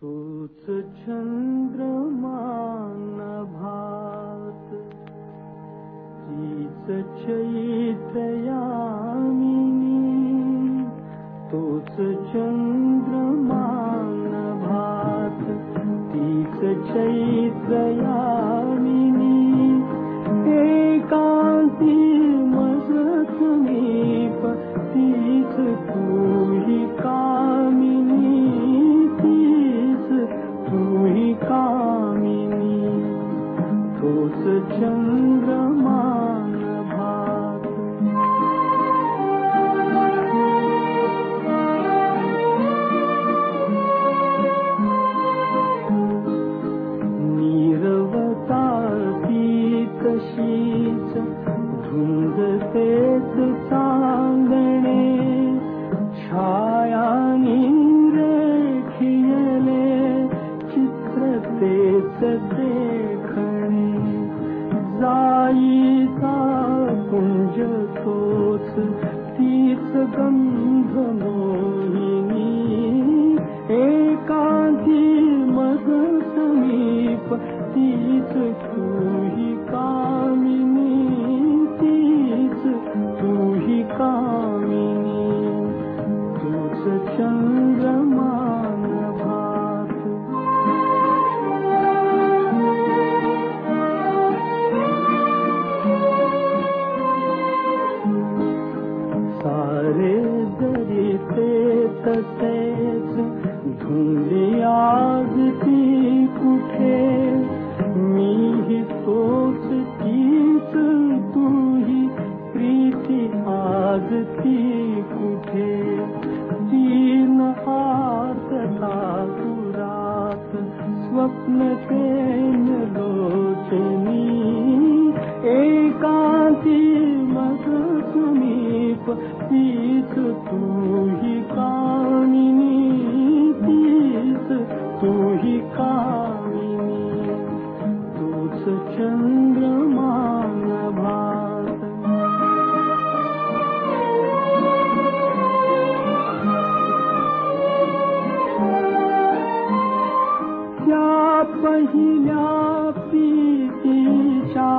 तूच चंद्रमा नभात, तीच चैत्र यामिनी. तूच चंद्रमा नभात, तीच चैत्र यामिनी. एकांती मज समीप, तीच तूही कामिनी. तीच तूही कामिनी. तूच चंद्रमा नभात. नीरवता ती कशीच, धुंद तेच चांदणे. छाया रेखियले, चित्र तेच देखणे. जाईचा कुंज तोच, तीच गंध मोहिनी. एकांती मग समीप, तीच तूही कामिनी. तीच तूही कामिनी. तूच चंद्रमा नभात. सारे दरिते तसेच, धुंदी आज ती कुठे. मीही तोच, तीच तूही, प्रीती आज ती कुठे. तीन आतला तुरात, स्वप्न तेन लोचनी. एकांती मग समीप, तीच तूही कामिनी. तीच तूही कामिनी. तूच चंद्रमा नभात. त्या पहिल्या प्रीतीच्या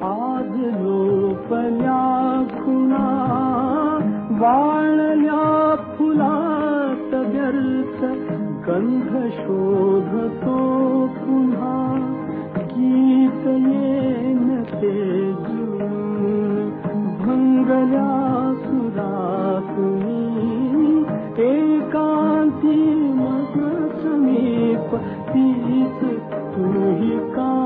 आज लोपल्या खुणा. वाळल्या फुलात व्यर्थ, गंध शोधतो पुन्हा. गीत येन ते जुळून, भंगल्या सुरातुनी. एकांती मग समीप, तीच तूही का